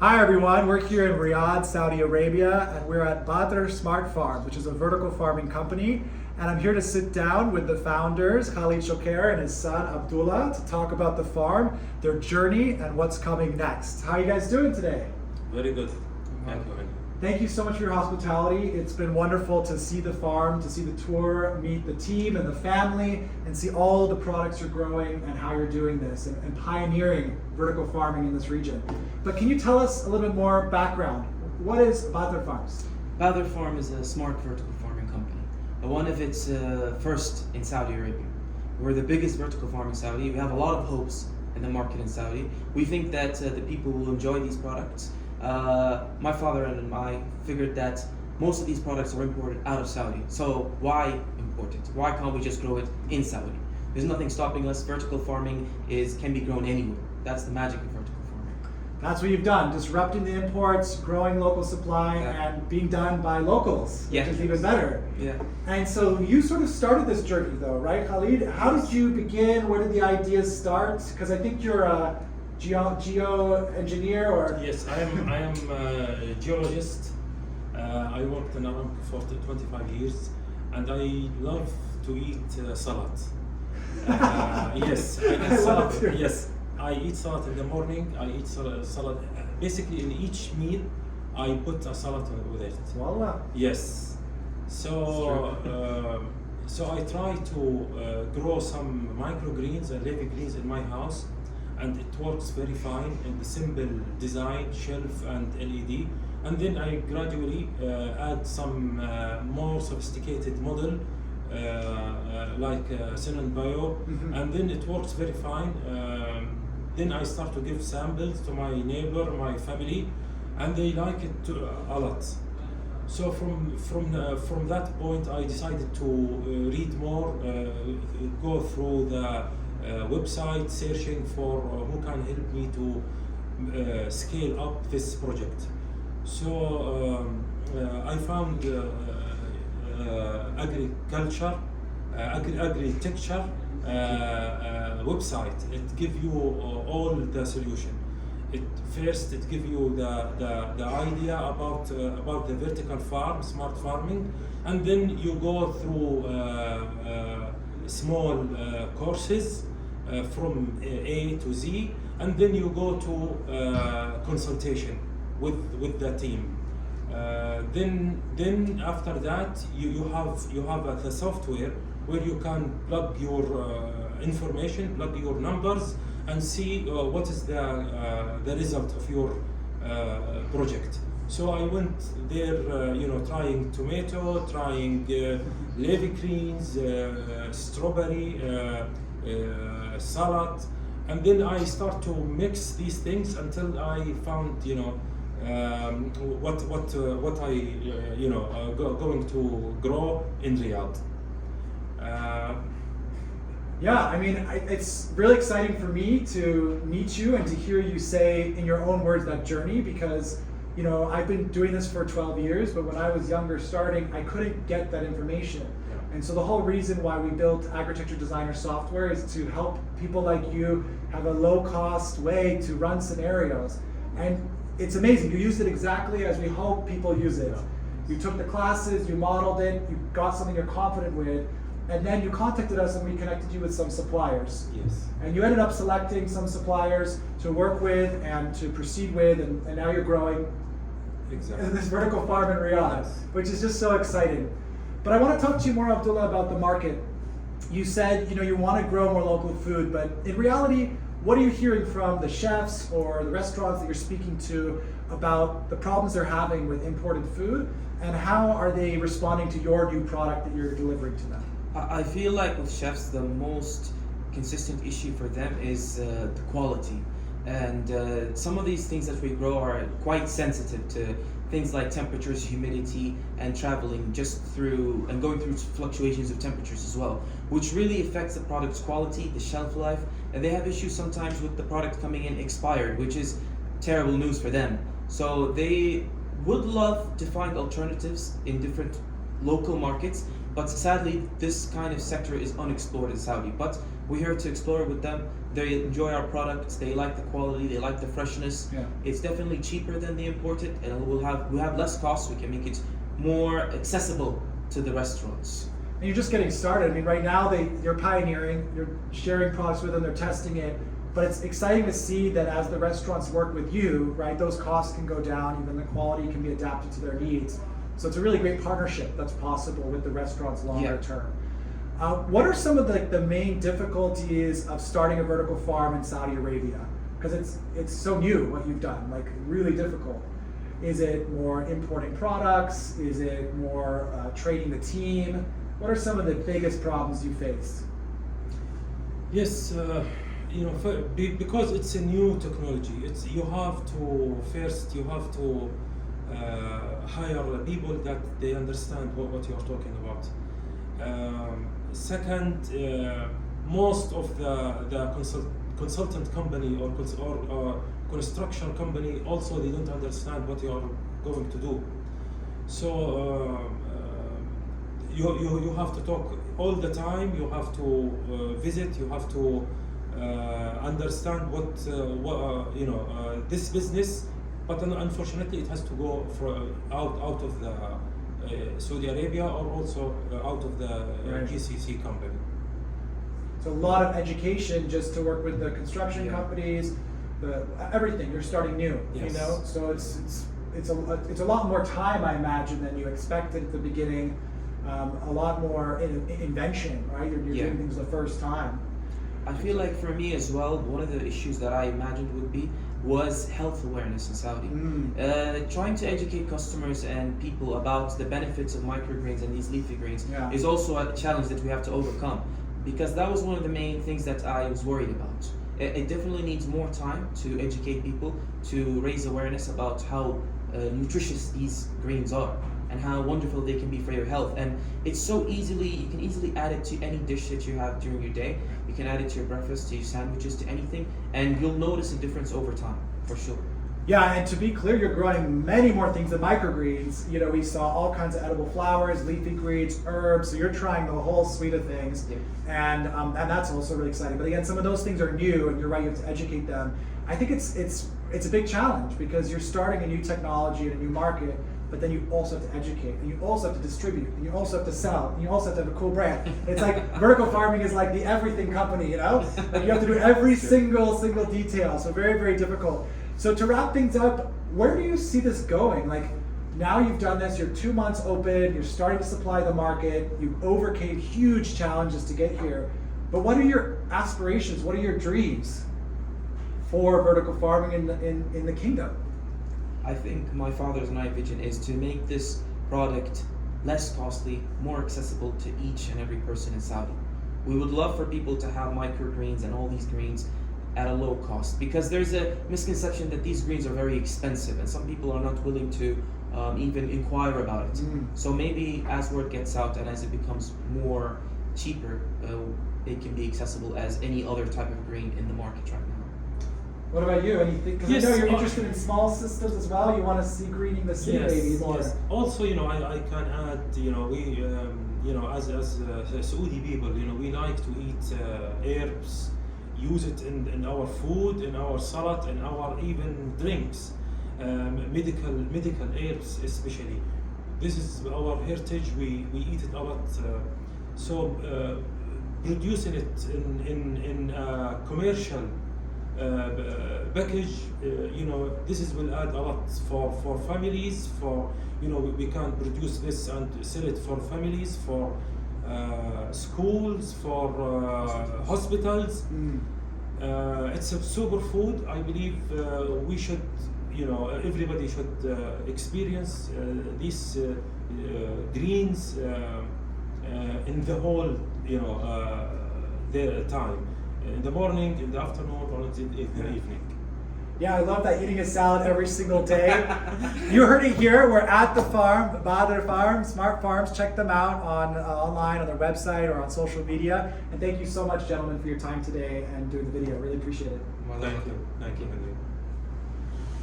Hi everyone, we're here in Riyadh, Saudi Arabia, and we're at Badr Smart Farms, which is a vertical farming company. And I'm here to sit down with the founders, Khalid Shokar and his son Abdullah, to talk about the farm, their journey, and what's coming next. How are you guys doing today? Very good. Thank you. Thank you so much for your hospitality. It's been wonderful to see the farm, to see the tour, meet the team and the family, and see all the products you're growing and how you're doing this and pioneering vertical farming in this region. But can you tell us a little bit more background? What is Badr Farms? Badr Farm is a smart vertical farming company. One of its first in Saudi Arabia. We're the biggest vertical farm in Saudi. We have a lot of hopes in the market in Saudi. We think that the people will enjoy these products. My father and I figured that most of these products are imported out of Saudi. So why import it? Why can't we just grow it in Saudi? There's nothing stopping us. Vertical farming can be grown anywhere. That's the magic of vertical farming. That's what you've done, disrupting the imports, growing local supply, and being done by locals, which is even better. Yeah. And so you sort of started this journey though, right, Khalid? How did you begin? Where did the ideas start? Because I think you're a geo engineer, or Yes, I am a geologist. I worked in Aramco for 25 years, and I love to eat salad. Yes, I eat I love salad. it too. Yes, I eat salad in the morning. I eat salad. Basically, in each meal, I put a salad with it. voila. Yes. So I try to grow some microgreens and leafy greens in my house, and it works very fine in the simple design, shelf and LED. And then I gradually add some more sophisticated model like Sinan Bio, and then it works very fine. Then I start to give samples to my neighbor, my family, and they like it a lot. So from that point, I decided to read more, go through the website, searching for who can help me to scale up this project. So I found Agritecture website. It gives you all the solution. It gives you the idea about the vertical farm, smart farming, and then you go through small courses from A to Z, and then you go to consultation with the team. Then after that you have the software where you can plug your information, plug your numbers, and see what is the result of your project. So I went there, trying tomato, trying leafy greens, strawberry, salad, and then I start to mix these things until I found, what I going to grow in Riyadh. Yeah, I mean, it's really exciting for me to meet you and to hear you say in your own words that journey, because I've been doing this for 12 years, but when I was younger starting, I couldn't get that information. And so the whole reason why we built Agritecture Designer software is to help people like you have a low-cost way to run scenarios. And it's amazing. You used it exactly as we hope people use it. You took the classes, you modeled it, you got something you're confident with, and then you contacted us and we connected you with some suppliers. Yes. And you ended up selecting some suppliers to work with and to proceed with, and now you're growing in this vertical farm in Riyadh, which is just so exciting. But I want to talk to you more, Abdullah, about the market. You said you want to grow more local food, but in reality, what are you hearing from the chefs or the restaurants that you're speaking to about the problems they're having with imported food, and how are they responding to your new product that you're delivering to them? I feel like with chefs, the most consistent issue for them is the quality. And some of these things that we grow are quite sensitive to things like temperatures, humidity, and traveling going through fluctuations of temperatures as well, which really affects the product's quality, the shelf life, and they have issues sometimes with the product coming in expired, which is terrible news for them. So they would love to find alternatives in different local markets, But sadly, this kind of sector is unexplored in Saudi. But we're here to explore it with them. They enjoy our products. They like the quality. They like the freshness. Yeah. It's definitely cheaper than the imported, and we have less costs. We can make it more accessible to the restaurants. And you're just getting started. I mean, right now you're pioneering, you're sharing products with them, they're testing it. But it's exciting to see that as the restaurants work with you, right, those costs can go down, even the quality can be adapted to their needs. So it's a really great partnership that's possible with the restaurants longer term. What are some of the main difficulties of starting a vertical farm in Saudi Arabia? Because it's so new what you've done, like really difficult. Is it more importing products? Is it more training the team? What are some of the biggest problems you face? Yes, because it's a new technology. You have to hire people that they understand what you are talking about. Second, most of the consultant company or construction company also they don't understand what you are going to do. So you have to talk all the time. You have to visit. You have to understand what this business. But unfortunately, it has to go out of the Saudi Arabia or also out of the GCC company. So a lot of education just to work with the construction companies, everything. You're starting new, Yes. So it's a lot more time, I imagine, than you expected at the beginning. A lot more invention, right? You're doing things the first time. I feel like for me as well, one of the issues that I imagined was health awareness in Saudi. Trying to educate customers and people about the benefits of microgreens and these leafy greens is also a challenge that we have to overcome, because that was one of the main things that I was worried about. It definitely needs more time to educate people, to raise awareness about how nutritious these greens are and how wonderful they can be for your health. And you can easily add it to any dish that you have during your day. You can add it to your breakfast, to your sandwiches, to anything, and you'll notice a difference over time, for sure. Yeah, and to be clear, you're growing many more things than microgreens. We saw all kinds of edible flowers, leafy greens, herbs. So you're trying the whole suite of things, and that's also really exciting. But again, some of those things are new, and you're right, you have to educate them. I think it's a big challenge because you're starting a new technology in a new market, but then you also have to educate, and you also have to distribute, and you also have to sell, and you also have to have a cool brand. It's like vertical farming is like the everything company, Like you have to do every single detail. So very, very difficult. So to wrap things up, where do you see this going? Like now you've done this, you're 2 months open, you're starting to supply the market, you overcame huge challenges to get here. But what are your aspirations? What are your dreams for vertical farming in the kingdom? I think my father's and my vision is to make this product less costly, more accessible to each and every person in Saudi. We would love for people to have microgreens and all these greens at a low cost, because there's a misconception that these greens are very expensive and some people are not willing to even inquire about it. So maybe as word gets out and as it becomes more cheaper, it can be accessible as any other type of green in the market right now. What about you? Anything? Because Yes, I know you're interested in small systems as well. You want to see greening the city maybe more. Yes. Also, I can add, we, as Saudi people, we like to eat herbs, use it in our food, in our salad, in our even drinks, medical herbs especially. This is our heritage. We eat it a lot. So producing it in commercial package, this will add a lot for families. We can produce this and sell it for families, for schools, for hospitals. It's a superfood. I believe we should, everybody should experience these greens in the whole, their time. In the morning, in the afternoon, or in the evening. Yeah, I love that, eating a salad every single day. You heard it here. We're at the farm, Badr Farm, Smart Farms. Check them out online on their website or on social media. And thank you so much, gentlemen, for your time today and doing the video. Really appreciate it. Well, Thank you. Thank you.